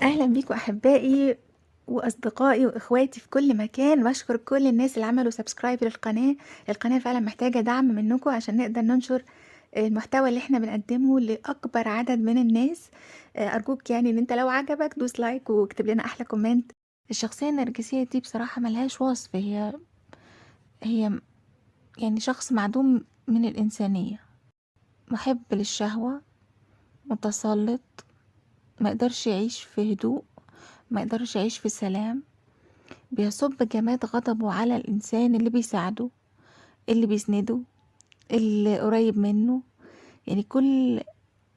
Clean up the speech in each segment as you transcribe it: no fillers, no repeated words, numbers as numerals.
أهلا بيكم أحبائي وأصدقائي وإخواتي في كل مكان. بشكر كل الناس اللي عملوا سبسكرايب للقناة. القناة فعلا محتاجة دعم منكم عشان نقدر ننشر المحتوى اللي احنا بنقدمه لأكبر عدد من الناس. أرجوك يعني إن انت لو عجبك دوس لايك واكتب لنا أحلى كومنت. الشخصية النرجسية دي بصراحة ملهاش وصف. هي يعني شخص معدوم من الإنسانية، محب للشهوة، متسلط، ما يقدرش يعيش في هدوء، ما يقدرش يعيش في سلام. بيصب جماد غضبه على الإنسان اللي بيساعده، اللي بيسنده، اللي قريب منه. يعني كل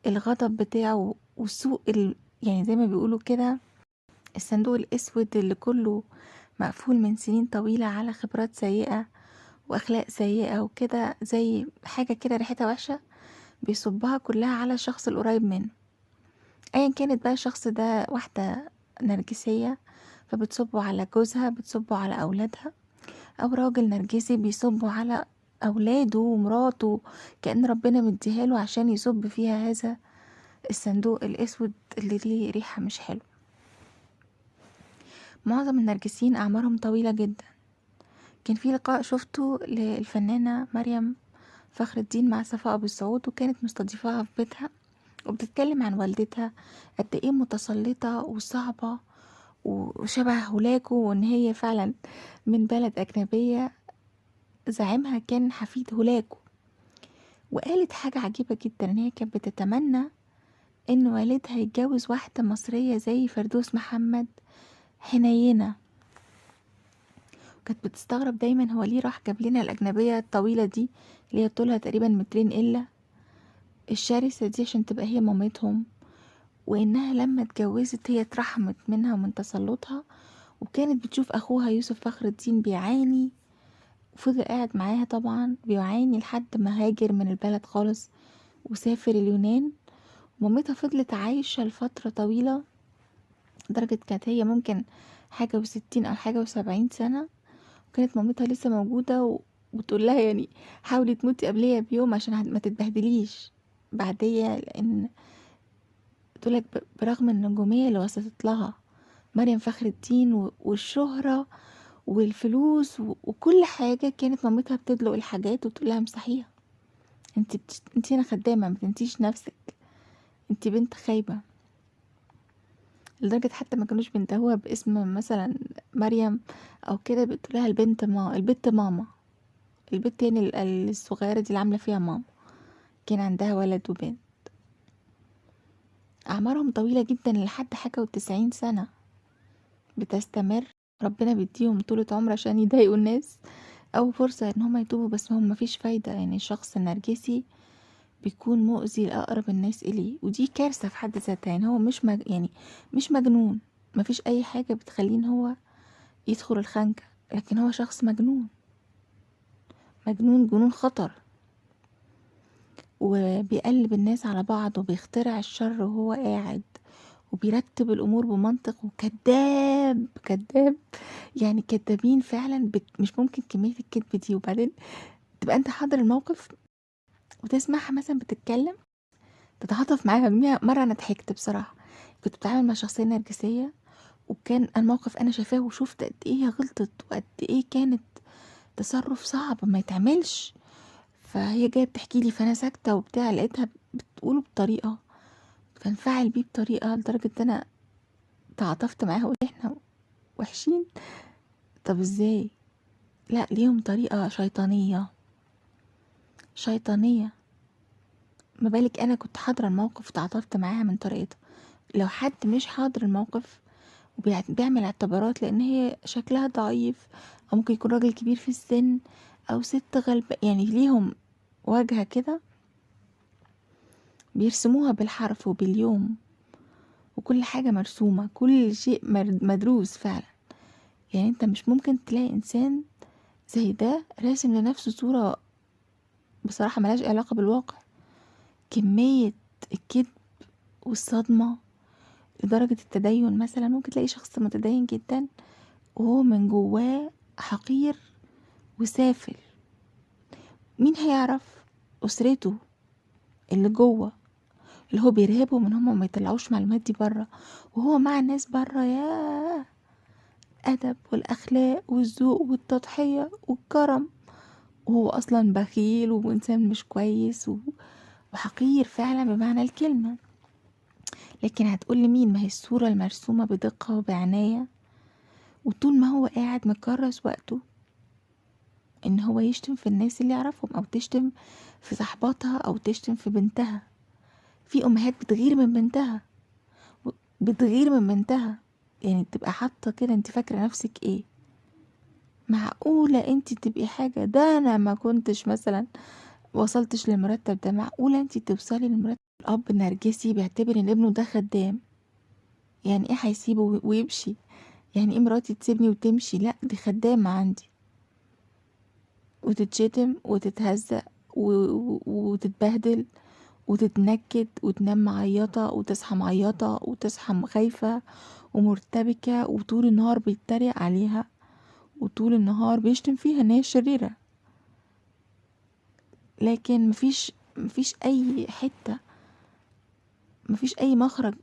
الغضب بتاعه وسوء يعني زي ما بيقولوا كده الصندوق الأسود اللي كله مقفول من سنين طويلة على خبرات سيئة وأخلاق سيئة وكده، زي حاجة كده ريحتها وحشة بيصبها كلها على الشخص القريب منه. أيا كانت بقى الشخص ده واحدة نرجسية فبتصبه على جوزها، بتصبه على أولادها، أو راجل نرجسي بيصبه على أولاده ومراته، كأن ربنا مديهاله عشان يصب فيها هذا الصندوق الأسود اللي ليه ريحة مش حلوة. معظم النرجسيين أعمارهم طويلة جدا. كان في لقاء شفته للفنانة مريم فخر الدين مع صفاء أبو السعود، وكانت مستضيفاها في بيتها وبتتكلم عن والدتها قد ايه متسلطة وصعبة وشبه هولاكو، وان هي فعلا من بلد أجنبية زعيمها كان حفيد هولاكو. وقالت حاجة عجيبة جدا، ان هي كانت بتتمنى ان والدها يتجوز واحدة مصرية زي فردوس محمد، حنينة. كانت بتستغرب دايما هو ليه راح جاب لنا الأجنبية الطويلة دي اللي هي طولها تقريبا مترين إلا الشرسة دي عشان تبقى هي مامتهم، وإنها لما اتجوزت هي اترحمت منها ومن تسلطها. وكانت بتشوف أخوها يوسف فخر الدين بيعاني، وفضل قاعد معاها طبعا بيعاني لحد ما هاجر من البلد خالص وسافر اليونان. مامتها فضلت عايشة لفترة طويلة، لدرجة كانت هي ممكن حاجة وستين أو حاجة وسبعين سنة، وكانت مامتها لسه موجودة وتقول لها يعني حاولي تموتي قبليها بيوم عشان ما تتبهدليش بعدية، لأن تقولك برغم النجومية اللي وصلت لها مريم فخر الدين والشهرة والفلوس وكل حاجة، كانت مامتها بتدلق الحاجات وتقول لها امسحيها، انت هنا خدامة، ما تنسيش نفسك، انت بنت خايبة. لدرجة حتى ما كانوش بينتهوها باسم مثلا مريم او كده، بتقول لها البنت ماما، البنت يعني الصغيرة دي اللي عاملة فيها ماما. كان عندها ولد وبنت. أعمارهم طويلة جدا لحد حاجة و90 سنة بتستمر. ربنا بيديهم طولة عمر عشان يضايقوا الناس أو فرصة ان هم يتوبوا، بس هم مفيش فايدة. يعني الشخص النرجسي بيكون مؤذي لأقرب الناس إليه، ودي كارثة في حد ذاتها. يعني هو يعني مش مجنون، مفيش أي حاجة بتخليه ان هو يدخل الخنكة، لكن هو شخص مجنون، مجنون جنون خطر، وبيقلب الناس على بعض وبيخترع الشر وهو قاعد، وبيرتب الأمور بمنطق، وكذاب كذاب. يعني كذابين فعلا، مش ممكن كمية الكذب دي. وبعدين تبقى انت حاضر الموقف وتسمعها مثلا بتتكلم تتعاطف معاها. مرة أنا ضحكت بصراحة، كنت بتعامل مع شخصية نرجسية، وكان الموقف أنا شايفاه وشفت قد إيه هي غلطت وقد إيه كانت تصرف صعب ما يتعملش. فهي جاية بتحكي لي فأنا ساكتة وبتاع، لقيتها بتقوله بطريقة، فانفعل بيه بطريقة لدرجة إن أنا تعاطفت معاها وقلت إحنا وحشين؟ طب إزاي؟ لا، ليهم طريقة شيطانية شيطانية. ما بالك أنا كنت حاضرة الموقف وتعاطفت معاها من طريقتها. لو حد مش حاضر الموقف وبيعمل اعتبارات لان هي شكلها ضعيف، او ممكن يكون راجل كبير في السن او ست غلبة، يعني ليهم واجهة كده بيرسموها بالحرف وباليوم، وكل حاجة مرسومة، كل شيء مدروس فعلا. يعني انت مش ممكن تلاقي انسان زي ده راسم لنفسه صورة بصراحة ملاش علاقة بالواقع. كمية الكذب والصدمة لدرجة التدين، مثلا ممكن تلاقي شخص متدين جدا وهو من جواه حقير وسافل. مين هيعرف؟ أسرته اللي جوه. اللي هو بيرهبهم ان هم ما يطلعوش المعلومات دي بره، وهو مع الناس بره يا ادب والاخلاق والذوق والتضحية والكرم، وهو اصلا بخيل وانسان مش كويس وحقير فعلا بمعنى الكلمة. لكن هتقولي مين؟ ما هي الصورة المرسومة بدقة وبعناية، وطول ما هو قاعد مكرس وقته ان هو يشتم في الناس اللي يعرفهم، او تشتم في صاحباتها، او تشتم في بنتها. في امهات بتغير من بنتها، بتغير من بنتها، يعني تبقى حاطة كده انت فاكرة نفسك ايه؟ معقولة انت تبقي حاجة؟ ده انا ما كنتش مثلا وصلتش للمرتب ده، معقولة انت توصلي للمرتب؟ الاب النرجسي بيعتبر ان ابنه ده خدام. يعني ايه هيسيبه ويمشي؟ يعني ايه مراتي تسيبني وتمشي؟ لا دي خدامة عندي، وتتشتم وتتهزق وتتبهدل وتتنكد وتنام معيطة وتصحى معيطة وتصحى خايفة ومرتبكة، وطول النهار بيتريق عليها، وطول النهار بيشتم فيها ان هي شريرة. لكن مفيش اي حتة، مفيش اي مخرج.